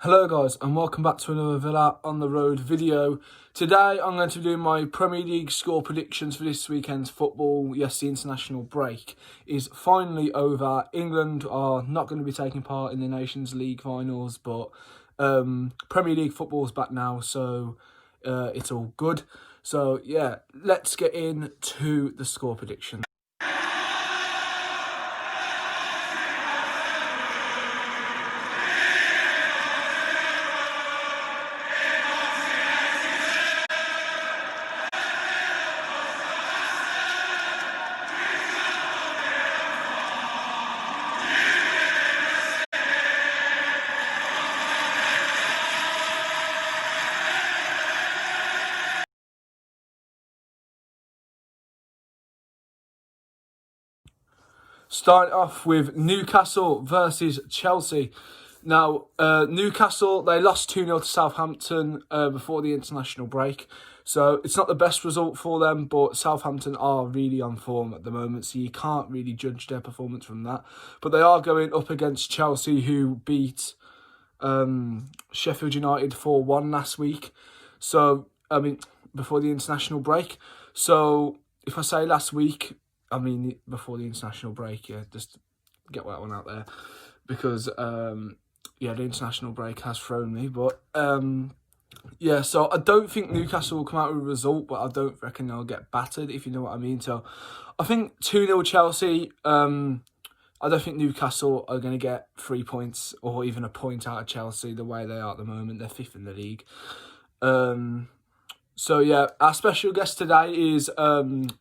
Hello guys and welcome back to another Villa on the Road video. Today I'm going to be doing my Premier League score predictions for this weekend's football. Yes, the international break is finally over. England are not going to be taking part in the Nations League finals, but Premier League football is back now, so it's all good. So yeah, let's get into the score predictions. Starting off with Newcastle versus Chelsea. Now, Newcastle, they lost 2-0 to Southampton before the international break. So it's not the best result for them, but Southampton are really on form at the moment, so you can't really judge their performance from that. But they are going up against Chelsea, who beat Sheffield United 4-1 last week. So, before the international break. So, if I say last week, before the international break, yeah, just get that one out there. Because, the international break has thrown me. But, so I don't think Newcastle will come out with a result, but I don't reckon they'll get battered, if you know what I mean. So, I think 2-0 Chelsea. I don't think Newcastle are going to get 3 points or even a point out of Chelsea the way they are at the moment. They're fifth in the league. Our special guest today is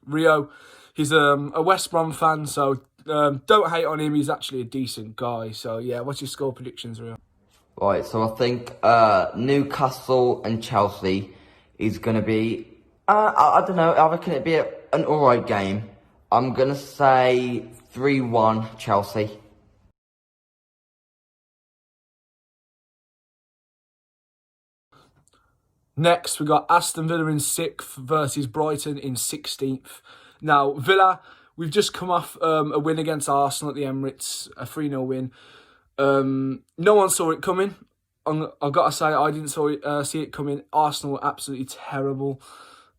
Rio. He's a West Brom fan, so don't hate on him. He's actually a decent guy. So, yeah, what's your score predictions, Rio? Right, so I think Newcastle and Chelsea is going to be, I don't know, I reckon it'd be an alright game. I'm going to say 3-1 Chelsea. Next, we got Aston Villa in 6th versus Brighton in 16th. Now, Villa, we've just come off a win against Arsenal at the Emirates, a 3-0 win. No one saw it coming. I've got to say, I didn't see it coming. Arsenal were absolutely terrible.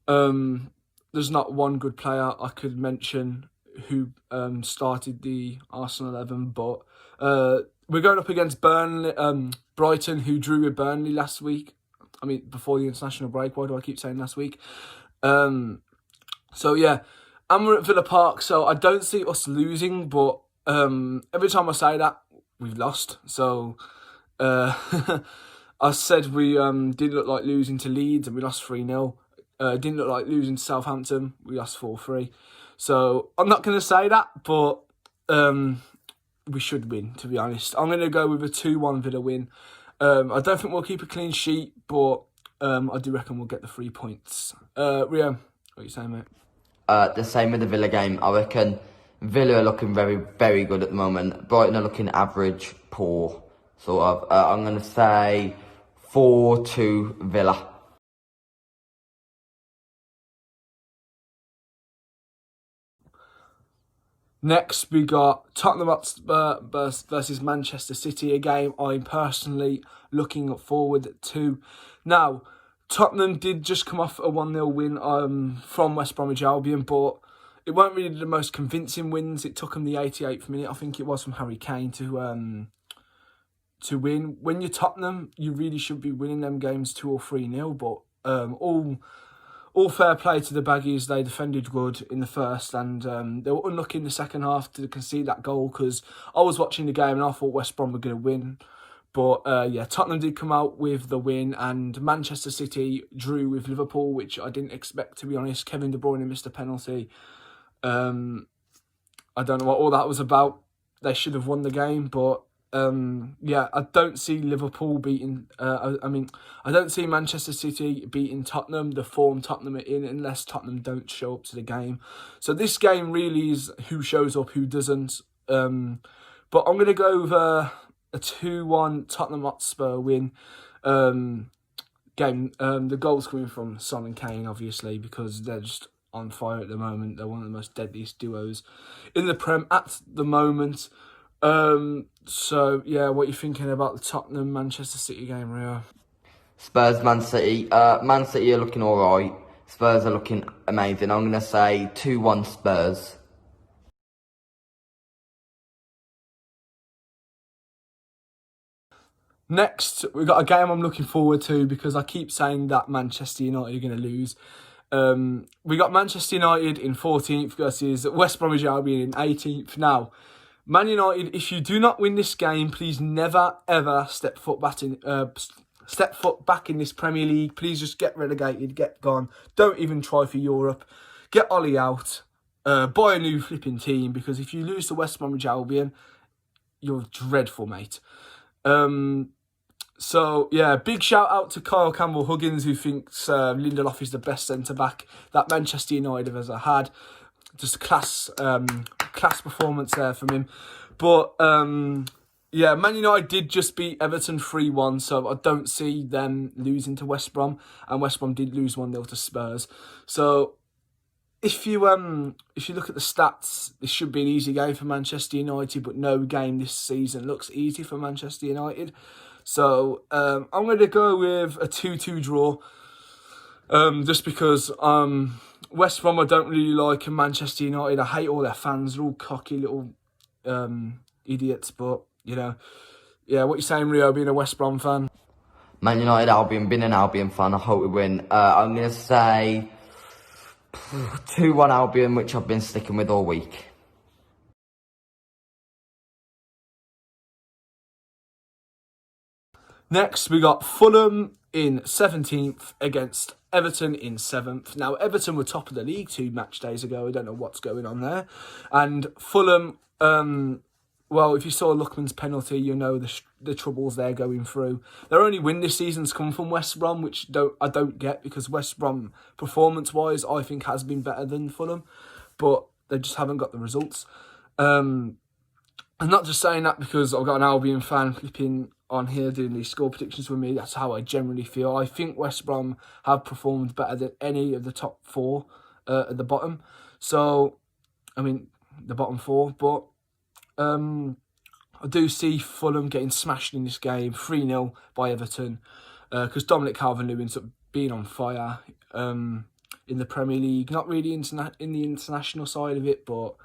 There's not one good player I could mention who started the Arsenal 11, but we're going up against Brighton, who drew with Burnley last week. Before the international break. Why do I keep saying last week? And we're at Villa Park, so I don't see us losing, but every time I say that, we've lost. So I said we didn't look like losing to Leeds, and we lost 3-0. Didn't look like losing to Southampton, we lost 4-3. So I'm not going to say that, but we should win, to be honest. I'm going to go with a 2-1 Villa win. I don't think we'll keep a clean sheet, but I do reckon we'll get the 3 points. Rio, what are you saying, mate? The same with the Villa game. I reckon Villa are looking very, very good at the moment. Brighton are looking average, poor, sort of. I'm going to say 4-2 Villa. Next, we got Tottenham Hotspur versus Manchester City, a game I'm personally looking forward to. Now, Tottenham did just come off a 1-0 win from West Bromwich Albion, but it weren't really the most convincing wins. It took them the 88th minute, I think it was, from Harry Kane to win. When you're Tottenham, you really should be winning them games 2 or 3-0, but all fair play to the Baggies. They defended good in the first, and they were unlucky in the second half to concede that goal, because I was watching the game and I thought West Brom were going to win. But Tottenham did come out with the win, and Manchester City drew with Liverpool, which I didn't expect, to be honest. Kevin De Bruyne missed a penalty. I don't know what all that was about. They should have won the game, but I don't see Liverpool beating. I don't see Manchester City beating Tottenham, the form Tottenham are in, unless Tottenham don't show up to the game. So this game really is who shows up, who doesn't. But I'm going to go over a 2-1 Tottenham Hotspur win game. The goals coming from Son and Kane, obviously, because they're just on fire at the moment. They're one of the most deadliest duos in the Prem at the moment. So yeah, what are you thinking about the Tottenham Manchester City game, Rio? Spurs, Man City. Man City are looking alright. Spurs are looking amazing. I'm going to say 2-1 Spurs. Next, we've got a game I'm looking forward to because I keep saying that Manchester United are going to lose. We got Manchester United in 14th versus West Bromwich Albion in 18th. Now, Man United, if you do not win this game, please never ever step foot back in this Premier League. Please just get relegated, get gone. Don't even try for Europe. Get Ollie out. Buy a new flipping team, because if you lose to West Bromwich Albion, you're dreadful, mate. So, yeah, big shout out to Kyle Campbell-Huggins, who thinks Lindelof is the best centre-back that Manchester United have ever had. Just a class performance there from him. But, yeah, Man United did just beat Everton 3-1, so I don't see them losing to West Brom. And West Brom did lose 1-0 to Spurs. So, if you look at the stats, this should be an easy game for Manchester United, but no game this season looks easy for Manchester United. So I'm going to go with a 2-2 draw, just because West Brom I don't really like, and Manchester United I hate all their fans. They're all cocky little idiots. But yeah, what you saying, Rio? Being a West Brom fan, Man United, Albion, being an Albion fan, I hope we win. I'm going to say 2-1 Albion, which I've been sticking with all week. Next, we got Fulham in 17th against Everton in 7th. Now, Everton were top of the league 2 match days ago. I don't know what's going on there. And Fulham, well, if you saw Lookman's penalty, you know the troubles they're going through. Their only win this season's come from West Brom, which I don't get, because West Brom, performance-wise, I think has been better than Fulham. But they just haven't got the results. I'm not just saying that because I've got an Albion fan flipping on here doing these score predictions with me. That's how I generally feel. I think West Brom have performed better than any of the top 4 at the bottom. So, I mean, the bottom 4. But I do see Fulham getting smashed in this game, 3-0 by Everton. Because Dominic Calvert-Lewin ends up being on fire in the Premier League. Not really in the international side of it, but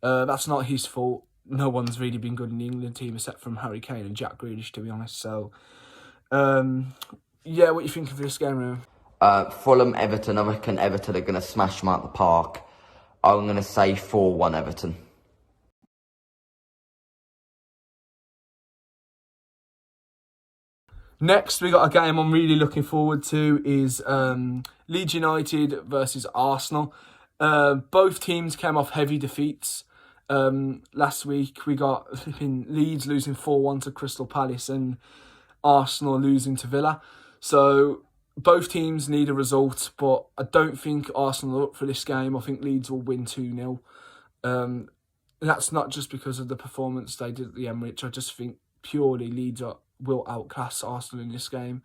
that's not his fault. No one's really been good in the England team except from Harry Kane and Jack Grealish, to be honest. So, yeah, what are you thinking for this game, Rio? Fulham, Everton. I reckon Everton are going to smash them out the park. I'm going to say 4-1 Everton. Next, we got a game I'm really looking forward to is Leeds United versus Arsenal. Both teams came off heavy defeats. Last week we got Leeds losing 4-1 to Crystal Palace and Arsenal losing to Villa. So both teams need a result, but I don't think Arsenal are up for this game. I think Leeds will win 2-0. That's not just because of the performance they did at the Emirates. I just think purely Leeds will outclass Arsenal in this game.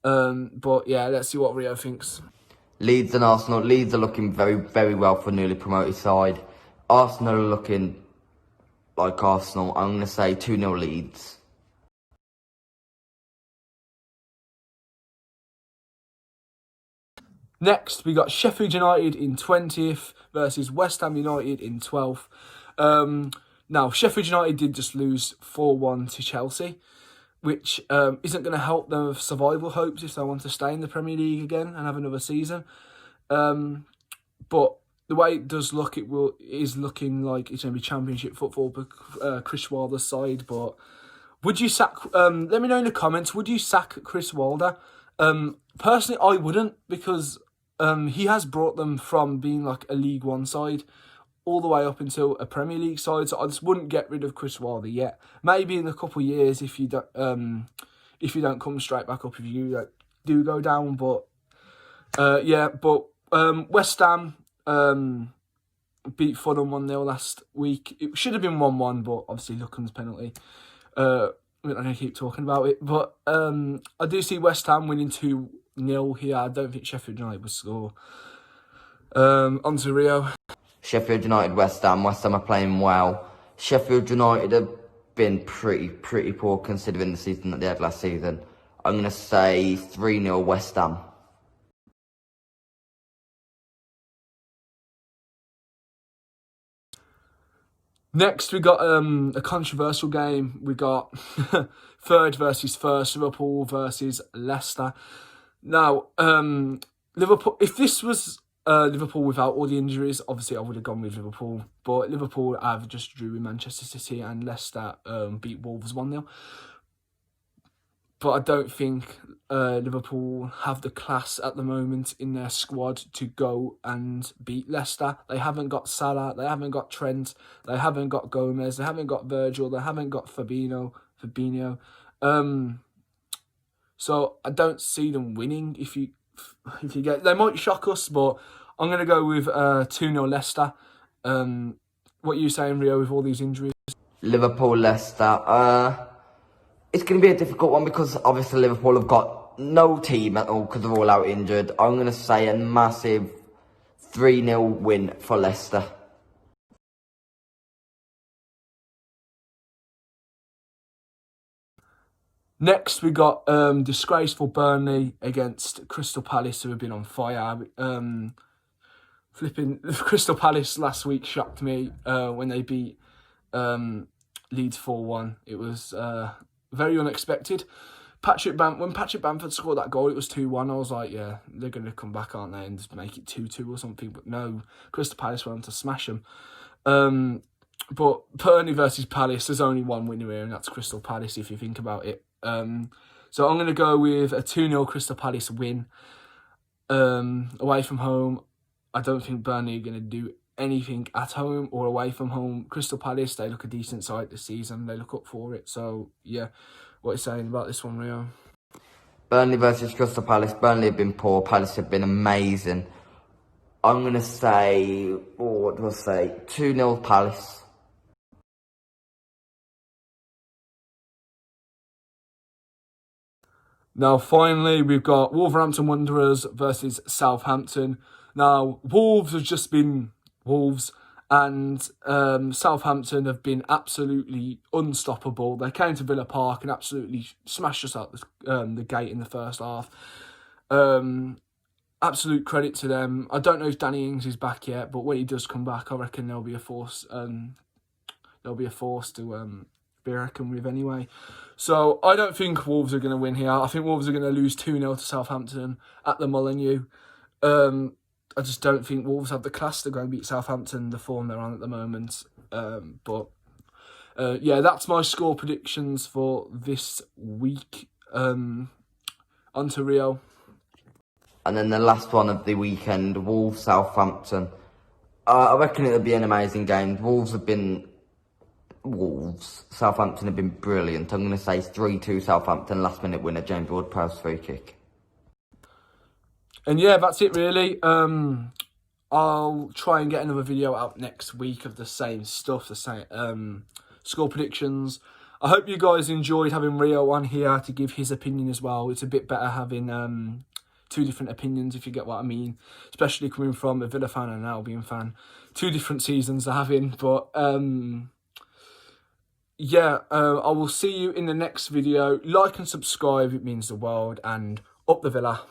But yeah, let's see what Rio thinks. Leeds and Arsenal. Leeds are looking very, very well for newly promoted side. Arsenal are looking like Arsenal. I'm going to say 2-0 Leeds. Next, we got Sheffield United in 20th versus West Ham United in 12th. Now, Sheffield United did just lose 4-1 to Chelsea, which isn't going to help them with survival hopes if they want to stay in the Premier League again and have another season. But the way it does look, is looking like it's going to be Championship football for Chris Wilder's side. But would you sack? Let me know in the comments. Would you sack Chris Wilder? Personally, I wouldn't, because he has brought them from being like a League One side all the way up until a Premier League side. So I just wouldn't get rid of Chris Wilder yet. Maybe in a couple of years if you don't come straight back up, if you do go down. But West Ham beat Fulham 1-0 last week. It should have been 1-1, but obviously Lookman's penalty. I'm going to keep talking about it. But I do see West Ham winning 2-0 here. I don't think Sheffield United will score. On to Rio. Sheffield United, West Ham. West Ham are playing well. Sheffield United are been pretty poor considering the season that they had last season. I'm going to say 3-0 West Ham. Next, we got a controversial game. We got third versus first, Liverpool versus Leicester. Now, Liverpool. If this was Liverpool without all the injuries, obviously I would have gone with Liverpool. But Liverpool have just drew with Manchester City, and Leicester beat Wolves 1-0. But I don't think Liverpool have the class at the moment in their squad to go and beat Leicester. They haven't got Salah, they haven't got Trent, they haven't got Gomez, they haven't got Virgil, they haven't got Fabinho. So I don't see them winning. If you get, they might shock us, but I'm gonna go with 2-0 Leicester. What are you saying, Rio, with all these injuries? Liverpool, Leicester. It's going to be a difficult one because obviously Liverpool have got no team at all because they're all out injured. I'm going to say a massive 3-0 win for Leicester. Next, we got disgraceful Burnley against Crystal Palace, who have been on fire. Flipping Crystal Palace last week shocked me when they beat Leeds 4-1. It was very unexpected. When Patrick Bamford scored that goal, it was 2-1. I was like, yeah, they're going to come back, aren't they, and just make it 2-2 or something. But no, Crystal Palace went on to smash them. But Burnley versus Palace, there's only one winner here, and that's Crystal Palace, if you think about it. So I'm going to go with a 2-0 Crystal Palace win. Away from home, I don't think Burnley are going to do anything at home or away from home. Crystal Palace, they look a decent side this season. They look up for it. So, yeah, what are you saying about this one, Rio? Burnley versus Crystal Palace. Burnley have been poor. Palace have been amazing. I'm going to say, 2-0 Palace. Now, finally, we've got Wolverhampton Wanderers versus Southampton. Now, Wolves have just been Wolves, and Southampton have been absolutely unstoppable. They came to Villa Park and absolutely smashed us out the gate in the first half. Absolute credit to them. I don't know if Danny Ings is back yet, but when he does come back, I reckon there'll be a force. There'll be a force to be reckoned with anyway. So I don't think Wolves are going to win here. I think Wolves are going to lose 2-0 to Southampton at the Molineux. I just don't think Wolves have the class to go and beat Southampton, the form they're on at the moment. Yeah, that's my score predictions for this week. On to Rio. And then the last one of the weekend, Wolves, Southampton. I reckon it'll be an amazing game. Southampton have been brilliant. I'm going to say 3-2 Southampton, last minute winner, James Ward-Prowse free kick. And yeah, that's it really. I'll try and get another video out next week of the same stuff, the same score predictions. I hope you guys enjoyed having Rio on here to give his opinion as well. It's a bit better having two different opinions, if you get what I mean. Especially coming from a Villa fan and an Albion fan. Two different seasons they're having. But yeah, I will see you in the next video. Like and subscribe, it means the world. And up the Villa.